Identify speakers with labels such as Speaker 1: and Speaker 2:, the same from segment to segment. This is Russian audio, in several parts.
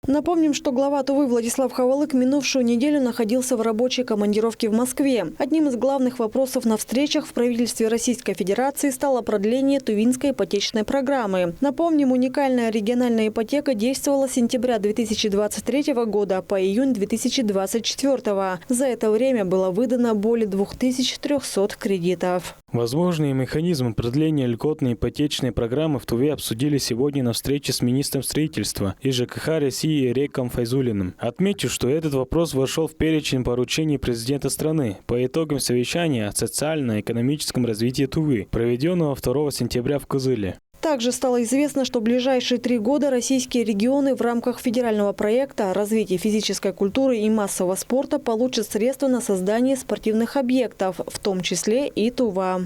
Speaker 1: Напомним, что глава Тувы Владислав Хавалык минувшую неделю находился в рабочей командировке в Москве. Одним из главных вопросов на встречах в правительстве Российской Федерации стало продление Тувинской ипотечной программы. Напомним, уникальная региональная ипотека действовала с сентября 2023 года по июнь 2024. За это время было выдано более 2300 кредитов.
Speaker 2: Возможные механизмы продления льготной ипотечной программы в Туве обсудили сегодня на встрече с министром строительства и ЖКХ России Реком Файзуллиным. Отмечу, что этот вопрос вошел в перечень поручений президента страны по итогам совещания о социально-экономическом развитии Тувы, проведенного 2 сентября в Кызыле.
Speaker 1: Также стало известно, что в ближайшие 3 года российские регионы в рамках федерального проекта «Развитие физической культуры и массового спорта» получат средства на создание спортивных объектов, в том числе и Тува.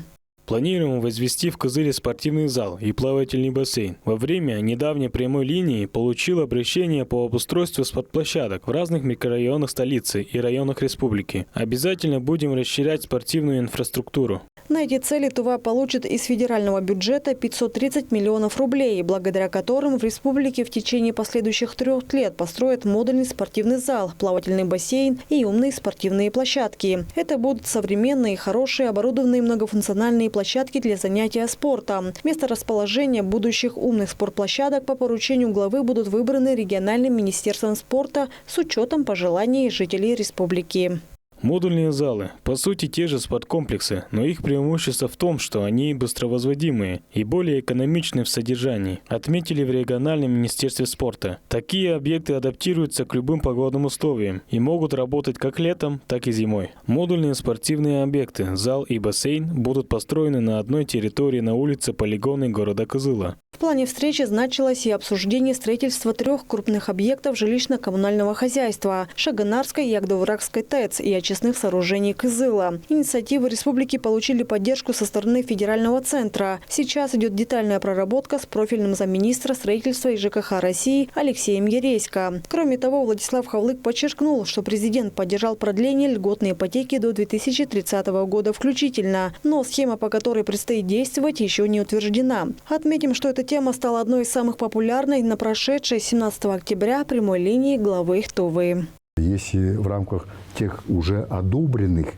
Speaker 2: Планируем возвести в Кызыле спортивный зал и плавательный бассейн. Во время недавней прямой линии получил обращение по обустройству спортплощадок в разных микрорайонах столицы и районах республики. Обязательно будем расширять спортивную инфраструктуру.
Speaker 1: На эти цели Тува получит из федерального бюджета 530 миллионов рублей, благодаря которым в республике в течение последующих 3 лет построят модульный спортивный зал, плавательный бассейн и умные спортивные площадки. Это будут современные, хорошие, оборудованные многофункциональные площадки для занятия спортом. Место расположения будущих умных спортплощадок по поручению главы будут выбраны региональным министерством спорта с учетом пожеланий жителей республики.
Speaker 2: Модульные залы – по сути те же спорткомплексы, но их преимущество в том, что они быстровозводимые и более экономичны в содержании, отметили в региональном министерстве спорта. Такие объекты адаптируются к любым погодным условиям и могут работать как летом, так и зимой. Модульные спортивные объекты, зал и бассейн будут построены на одной территории на улице Полигонной города Кызыла.
Speaker 1: В плане встречи значилось и обсуждение строительства 3 крупных объектов жилищно-коммунального хозяйства – Шаганарской и Агдовракской ТЭЦ и очистных сооружений Кызыла. Инициативы республики получили поддержку со стороны федерального центра. Сейчас идет детальная проработка с профильным замминистра строительства и ЖКХ России Алексеем Ересько. Кроме того, Владислав Хавалык подчеркнул, что президент поддержал продление льготной ипотеки до 2030 года включительно, но схема, по которой предстоит действовать, еще не утверждена. Отметим, что эта тема стала одной из самых популярных на прошедшей 17 октября прямой линии главы Тувы.
Speaker 3: Если в рамках тех уже одобренных,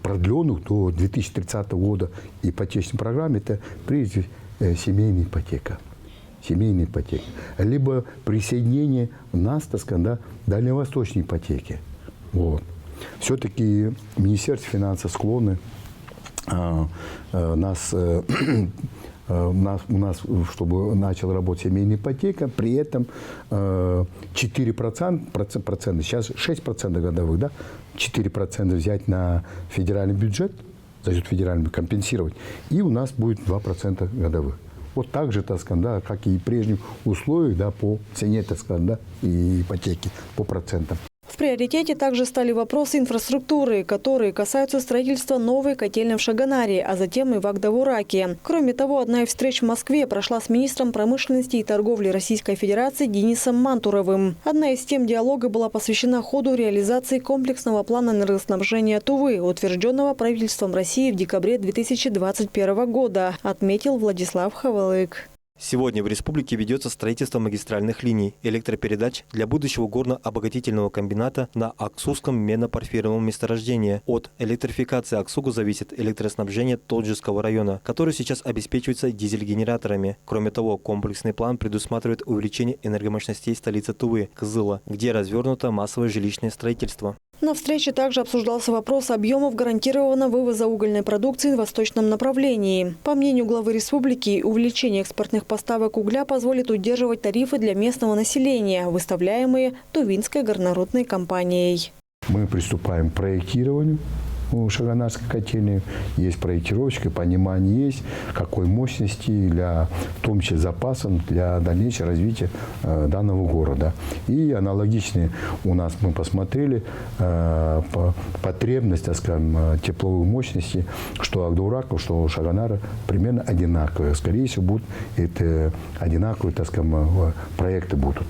Speaker 3: продленных до 2030 года ипотечной программы, это прежде семейная ипотека. Семейная ипотека. Либо присоединение нас, так сказать, дальневосточной ипотеки. Вот. Все-таки Министерство финансов склонны у нас, чтобы начала работать семейная ипотека, при этом 4%, сейчас 6% годовых, да, 4% взять на федеральный бюджет, за счет федерального компенсировать, и у нас будет 2% годовых. Вот так же, так сказать, да, как и прежних условиях, да, по цене, так сказать, да, и ипотеки, по процентам.
Speaker 1: В приоритете также стали вопросы инфраструктуры, которые касаются строительства новой котельной в Шаганаре, а затем и в Агдовураке. Кроме того, одна из встреч в Москве прошла с министром промышленности и торговли Российской Федерации Денисом Мантуровым. Одна из тем диалога была посвящена ходу реализации комплексного плана энергоснабжения Тувы, утвержденного правительством России в декабре 2021 года, отметил Владислав Хавалык.
Speaker 4: Сегодня в республике ведется строительство магистральных линий электропередач для будущего горно-обогатительного комбината на Аксугском медно-порфирновом месторождении. От электрификации Аксуга зависит электроснабжение Толджского района, который сейчас обеспечивается дизель-генераторами. Кроме того, комплексный план предусматривает увеличение энергомощностей столицы Тувы, Кызыла, где развернуто массовое жилищное строительство.
Speaker 1: На встрече также обсуждался вопрос объемов гарантированного вывоза угольной продукции в восточном направлении. По мнению главы республики, увеличение экспортных поставок угля позволит удерживать тарифы для местного населения, выставляемые Тувинской горнорудной компанией.
Speaker 3: Мы приступаем к проектированию у Шаганарской котельной. Есть проектировщик, понимание есть, какой мощности, в том числе запасом для дальнейшего развития данного города. И аналогичные у нас мы посмотрели потребность, так скажем, тепловой мощности, что Агдоврака, что Шаганара примерно одинаковые. Скорее всего, будут это одинаковые, так скажем, проекты будут.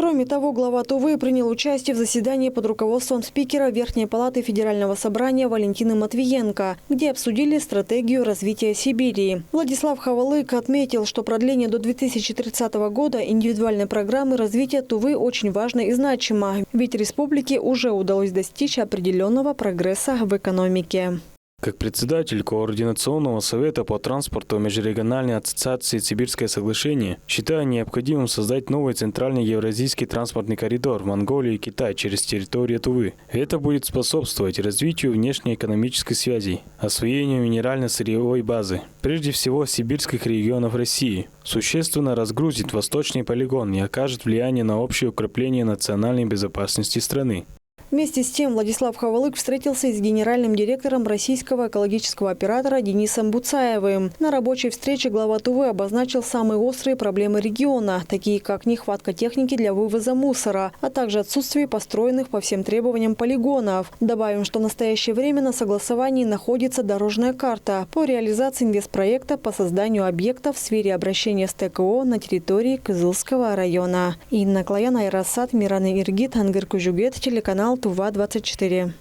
Speaker 1: Кроме того, глава Тувы принял участие в заседании под руководством спикера Верхней палаты Федерального собрания Валентины Матвиенко, где обсудили стратегию развития Сибири. Владислав Хавалык отметил, что продление до 2030 года индивидуальной программы развития Тувы очень важно и значимо, ведь республике уже удалось достичь определенного прогресса в экономике.
Speaker 2: Как председатель Координационного совета по транспорту Межрегиональной ассоциации «Сибирское соглашение» считаю необходимым создать новый центральный евразийский транспортный коридор в Монголию и Китай через территорию Тувы. Это будет способствовать развитию внешнеэкономической связи, освоению минерально-сырьевой базы, прежде всего сибирских регионов России, существенно разгрузит восточный полигон и окажет влияние на общее укрепление национальной безопасности страны.
Speaker 1: Вместе с тем Владислав Хавалык встретился с генеральным директором российского экологического оператора Денисом Буцаевым. На рабочей встрече глава Тувы обозначил самые острые проблемы региона, такие как нехватка техники для вывоза мусора, а также отсутствие построенных по всем требованиям полигонов. Добавим, что в настоящее время на согласовании находится дорожная карта по реализации инвестпроекта по созданию объектов в сфере обращения с ТКО на территории Кызылского района. Инна Клоян, Айрасат, Мираны Иргит, Ангер Кужугет, телеканал Тува 24.